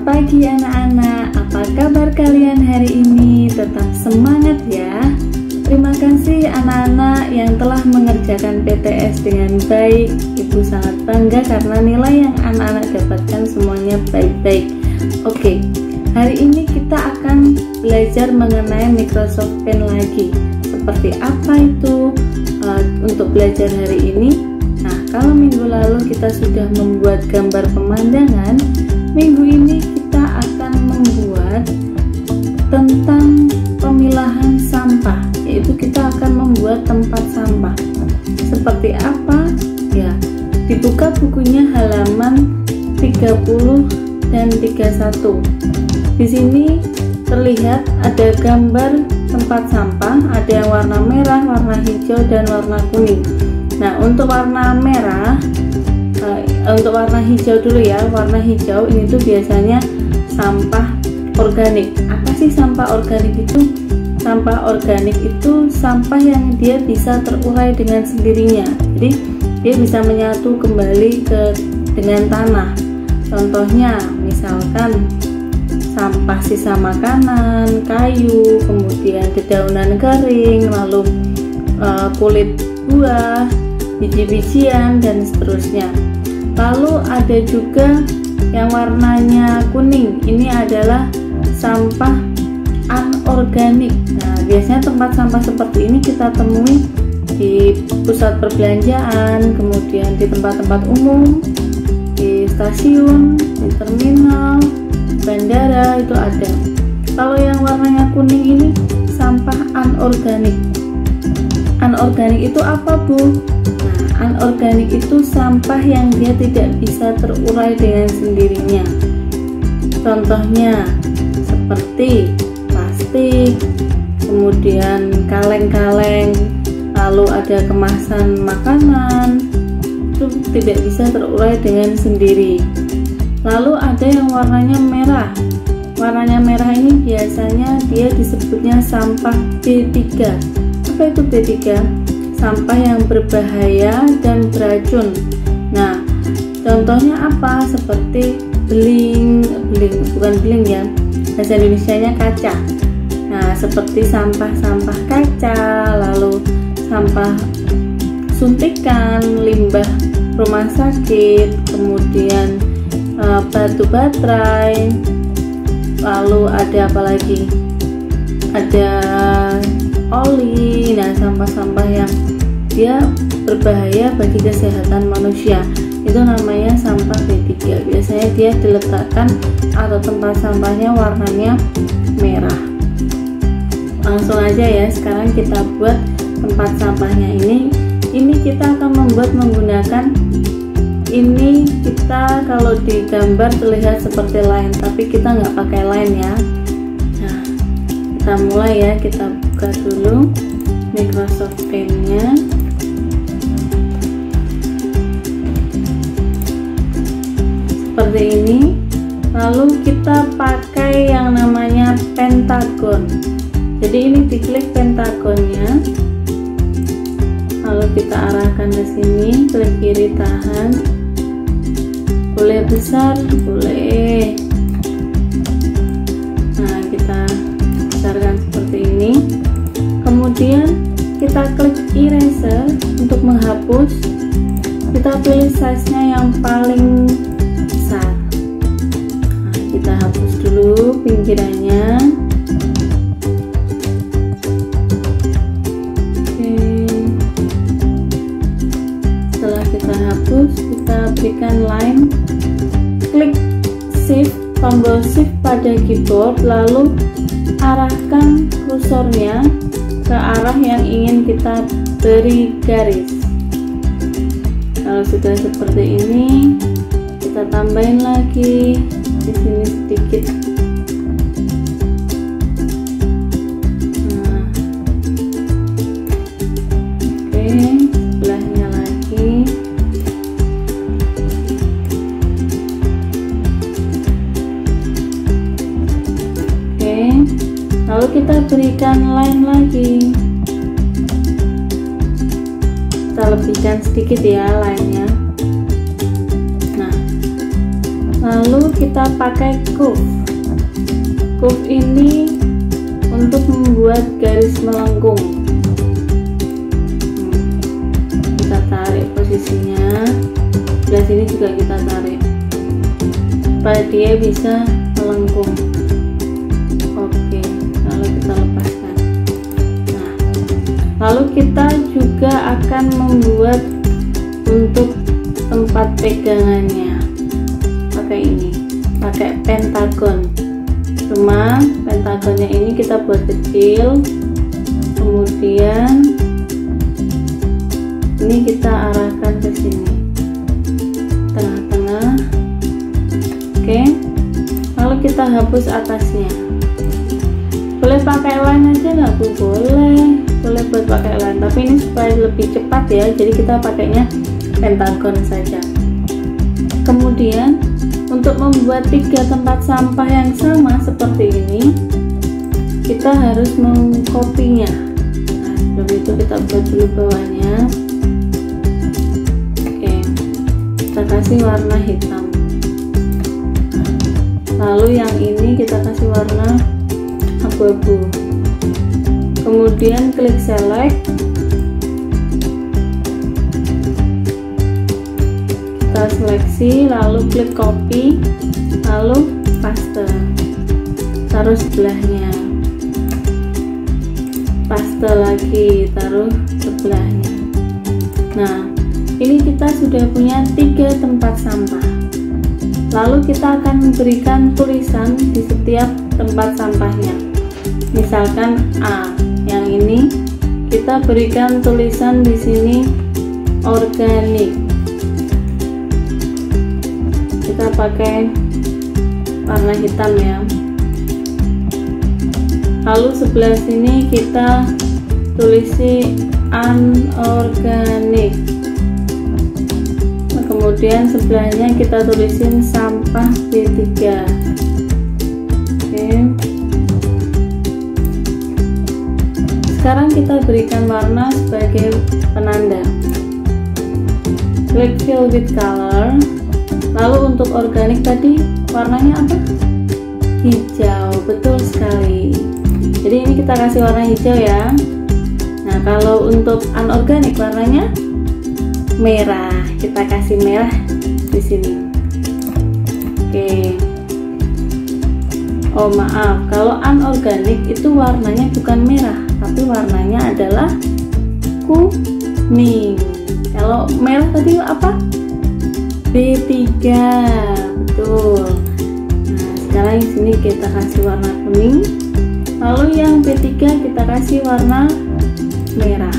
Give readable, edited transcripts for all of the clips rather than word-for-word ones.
Selamat pagi anak-anak, apa kabar kalian hari ini? Tetap semangat ya. Terima kasih anak-anak yang telah mengerjakan PTS dengan baik. Ibu sangat bangga karena nilai yang anak-anak dapatkan semuanya baik-baik. Oke, hari ini kita akan belajar mengenai Microsoft Paint lagi. Seperti apa itu untuk belajar hari ini? Nah, kalau minggu lalu kita sudah membuat gambar pemandangan, minggu ini kita akan membuat tentang pemilahan sampah, yaitu kita akan membuat tempat sampah. Seperti apa? Ya, dibuka bukunya halaman 30 dan 31. Di sini terlihat ada gambar tempat sampah, ada yang warna merah, warna hijau, dan warna kuning. Nah, untuk warna merah, untuk warna hijau dulu ya. Warna hijau ini tuh biasanya sampah organik. Apa sih sampah organik itu? Sampah organik itu sampah yang dia bisa terurai dengan sendirinya. Jadi dia bisa menyatu kembali dengan tanah. Contohnya misalkan sampah sisa makanan, kayu, kemudian dedaunan kering, lalu kulit buah, biji-bijian, dan seterusnya. Lalu ada juga yang warnanya kuning, ini adalah sampah anorganik. Nah, biasanya tempat sampah seperti ini kita temui di pusat perbelanjaan, kemudian di tempat-tempat umum, di stasiun, di terminal, bandara, itu ada. Kalau yang warnanya kuning ini sampah anorganik. Anorganik itu apa, Bu? Nah, anorganik itu sampah yang dia tidak bisa terurai dengan sendirinya. Contohnya seperti plastik, kemudian kaleng-kaleng, lalu ada kemasan makanan, itu tidak bisa terurai dengan sendiri. Lalu ada yang warnanya merah. Warnanya merah ini biasanya dia disebutnya sampah B3. Apa itu B3? Sampah yang berbahaya dan beracun. Nah, contohnya apa? Seperti bukan beling ya, bahasa Indonesianya kaca. Nah, seperti sampah-sampah kaca, lalu sampah suntikan, limbah rumah sakit, kemudian batu baterai, lalu ada apa lagi? Ada oli. Nah, sampah-sampah yang dia berbahaya bagi kesehatan manusia itu namanya sampah B3. Biasanya dia diletakkan atau tempat sampahnya warnanya merah. Langsung aja ya, sekarang kita buat tempat sampahnya ini. Ini kita akan membuat menggunakan ini. Kita kalau di gambar terlihat seperti line, tapi kita nggak pakai line ya. Nah, kita mulai ya, kita buka dulu Microsoft Paint-nya. Seperti ini. Lalu kita pakai yang namanya pentagon. Jadi ini diklik pentagonnya, lalu kita arahkan ke sini, klik kiri tahan, boleh besar, boleh. Nah, kita besarkan seperti ini. Kemudian kita klik eraser untuk menghapus. Kita pilih size-nya yang paling besar. Nah, kita hapus dulu pinggirannya. Oke. Setelah kita hapus, kita berikan line. Klik shift, tombol shift pada keyboard, lalu arahkan kursornya ke arah yang ingin kita beri garis. Kalau sudah seperti ini, kita tambahin lagi di sini sedikit. Nah, oke, sebelahnya lagi. Oke, lalu kita berikan line lagi. Kita lebihkan sedikit ya line-nya. Nah, Lalu kita pakai curve. Curve ini untuk membuat garis melengkung. Kita tarik posisinya, sebelah sini juga kita tarik supaya dia bisa melengkung. Oke, lalu kita lepaskan. Nah, lalu kita juga akan membuat untuk tempat pegangannya pakai ini, pakai pentagon. Cuma pentagonnya ini kita buat kecil, kemudian ini kita arahkan ke sini, tengah-tengah. Oke, lalu kita hapus atasnya. Boleh pakai line aja nggak Bu? Boleh buat pakai line, tapi ini supaya lebih cepat ya, jadi kita pakainya pentagon saja. Kemudian untuk membuat 3 tempat sampah yang sama seperti ini, kita harus mengkopinya. Nah, sebelum itu kita buat dulu bawahnya. Oke, kita kasih warna hitam. Lalu yang ini kita kasih warna abu-abu. Kemudian klik select, kita seleksi, lalu klik copy, lalu paste, taruh sebelahnya, paste lagi, taruh sebelahnya. Nah, ini kita sudah punya 3 tempat sampah. Lalu kita akan memberikan tulisan di setiap tempat sampahnya. Misalkan A, yang ini kita berikan tulisan di sini organik. Kita pakai warna hitam ya. Lalu sebelah sini kita tulisi anorganik. Kemudian sebelahnya kita tulisin sampah B3. Oke. Sekarang kita berikan warna sebagai penanda. Klik fill with color. Lalu untuk organik tadi warnanya apa? Hijau, betul sekali. Jadi ini kita kasih warna hijau ya. Nah, kalau untuk anorganik warnanya merah. Kita kasih merah di sini. Oke. Oh maaf, kalau anorganik itu warnanya bukan merah, tapi warnanya adalah kuning. Kalau merah tadi apa? B3, betul. Nah, sekarang di sini kita kasih warna kuning. Lalu yang B3 kita kasih warna merah.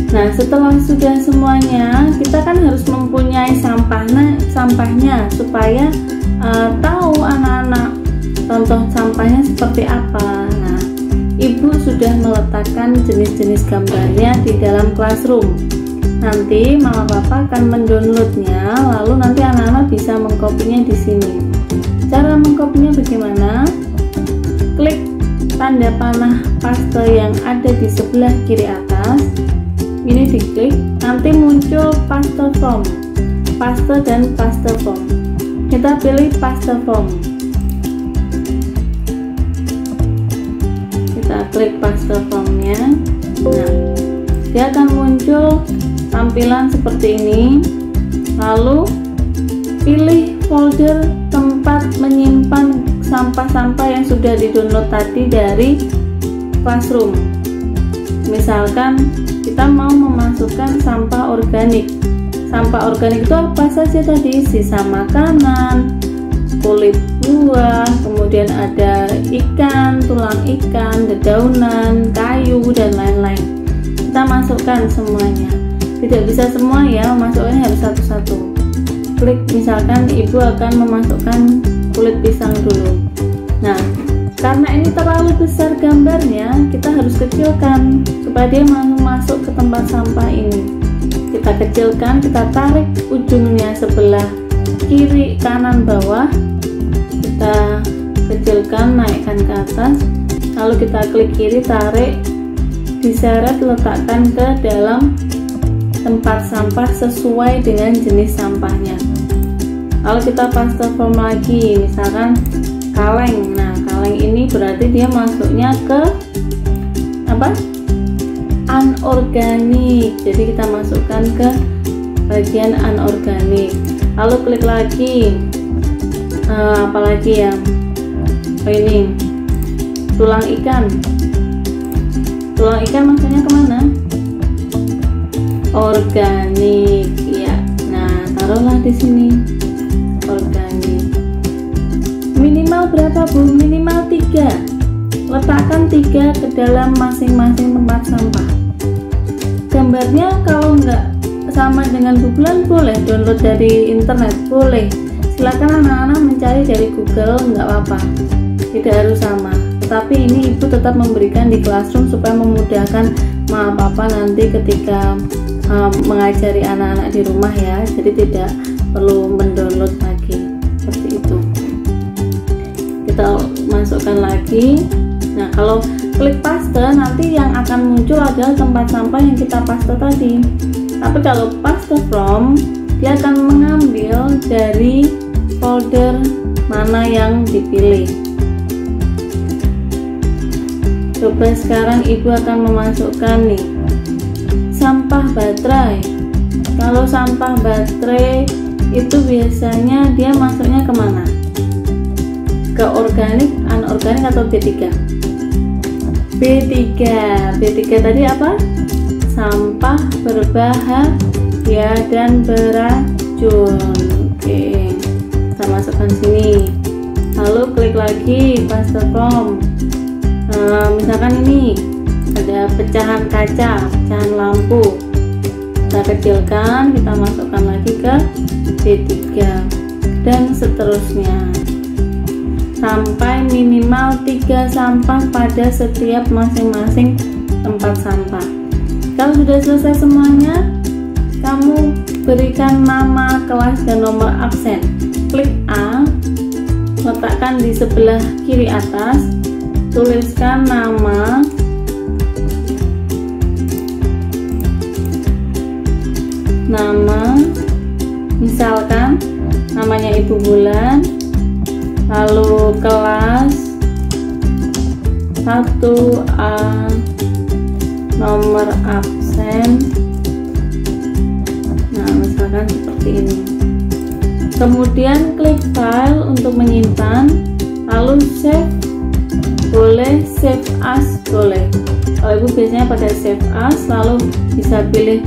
Nah, setelah sudah semuanya, kita kan harus mempunyai sampahnya supaya tahu anak-anak contoh sampahnya seperti apa. Nah, Ibu sudah meletakkan jenis-jenis gambarnya di dalam classroom. Nanti Mama Papa akan mendownloadnya, lalu nanti anak-anak bisa mengkopinya di sini. Cara mengkopinya bagaimana? Klik tanda panah paste yang ada di sebelah kiri atas. Ini diklik, nanti muncul paste form, paste dan paste form. Kita pilih paste form. Kita klik paste formnya. Nah, dia akan muncul tampilan seperti ini. Lalu pilih folder tempat menyimpan sampah-sampah yang sudah di-download tadi dari classroom. Misalkan kita mau memasukkan sampah organik. Sampah organik itu apa saja tadi? Sisa makanan, kulit buah, kemudian ada ikan, tulang ikan, dedaunan, kayu, dan lain-lain. Kita masukkan semuanya. Tidak bisa semua ya, masuknya harus satu-satu. Klik, misalkan Ibu akan memasukkan kulit pisang dulu. Nah, karena ini terlalu besar gambarnya, kita harus kecilkan supaya dia masuk ke tempat sampah ini. Kita kecilkan, kita tarik ujungnya sebelah kiri, kanan, bawah. Kita kecilkan, naikkan ke atas. Lalu kita klik kiri, tarik, diseret, letakkan ke dalam tempat sampah sesuai dengan jenis sampahnya. Kalau kita paste form lagi, misalkan kaleng. Nah, kaleng ini berarti dia masuknya ke apa? Anorganik. Jadi kita masukkan ke bagian anorganik. Lalu klik lagi. Apalagi ya? Oh, ini tulang ikan. Tulang ikan masuknya kemana? Organik. Ya. Nah, taruhlah di sini. Organik. Minimal berapa, Bu? Minimal 3. Letakkan 3 ke dalam masing-masing tempat sampah. Gambarnya kalau nggak sama dengan bulan boleh download dari internet, boleh. Silakan anak-anak mencari dari Google, nggak apa-apa. Tidak harus sama. Tapi ini ibu tetap memberikan di Classroom supaya memudahkan ma papa nanti ketika mengajari anak-anak di rumah ya. Jadi tidak perlu mendownload lagi seperti itu. Kita masukkan lagi. Nah, kalau klik paste, nanti yang akan muncul adalah tempat sampah yang kita paste tadi. Tapi kalau paste from, dia akan mengambil dari folder mana yang dipilih. Coba sekarang ibu akan memasukkan nih sampah baterai. Kalau sampah baterai itu biasanya dia masuknya kemana? Ke organik, anorganik atau B3? B3 tadi apa? Sampah berbahaya dan beracun. Oke, kita masukkan sini. Lalu klik lagi paste form. Misalkan ini ada pecahan kaca, pecahan lampu. Kita kecilkan, kita masukkan lagi ke B3 dan seterusnya. Sampai minimal 3 sampah pada setiap masing-masing tempat sampah. Kalau sudah selesai semuanya, kamu berikan nama kelas dan nomor absen. Klik A, letakkan di sebelah kiri atas, tuliskan nama, misalkan namanya Ibu Bulan, lalu kelas 1A, nomor absen. Nah, misalkan seperti ini. Kemudian klik file untuk menyimpan, lalu save, boleh, save as, boleh. Kalau ibu biasanya pada save as, lalu bisa pilih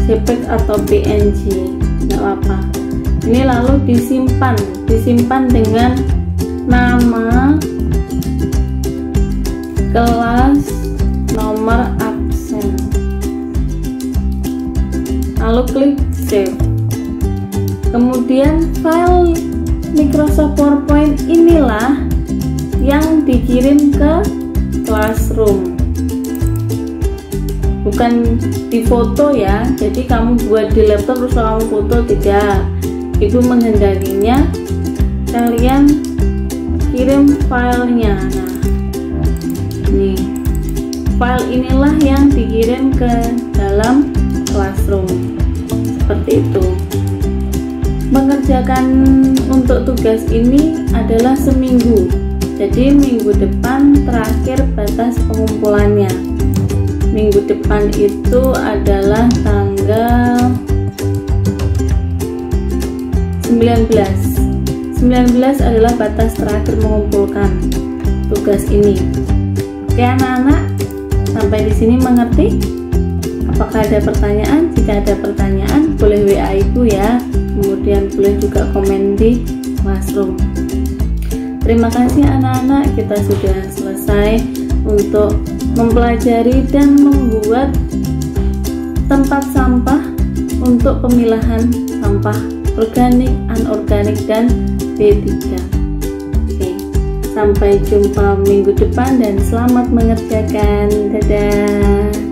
JPEG atau PNG, nggak apa-apa. Ini lalu disimpan dengan nama, kelas, nomor absen, lalu klik save. Kemudian file Microsoft PowerPoint inilah yang dikirim ke Classroom, bukan di foto ya. Jadi kamu buat di laptop terus kamu foto, tidak. Ibu menghendakinya kalian kirim filenya. Nah, ini file inilah yang dikirim ke dalam Classroom, seperti itu. Mengerjakan untuk tugas ini adalah seminggu, jadi minggu depan terakhir batas pengumpulannya. Minggu depan itu adalah tanggal 19 adalah batas terakhir mengumpulkan tugas ini. Oke anak-anak, sampai di sini mengerti? Apakah ada pertanyaan? Jika ada pertanyaan boleh WA Ibu ya, kemudian boleh juga komen di Classroom. Terima kasih anak-anak, kita sudah selesai untuk mempelajari dan membuat tempat sampah untuk pemilahan sampah organik, anorganik, dan B3. Oke, sampai jumpa minggu depan dan selamat mengerjakan. Dadah.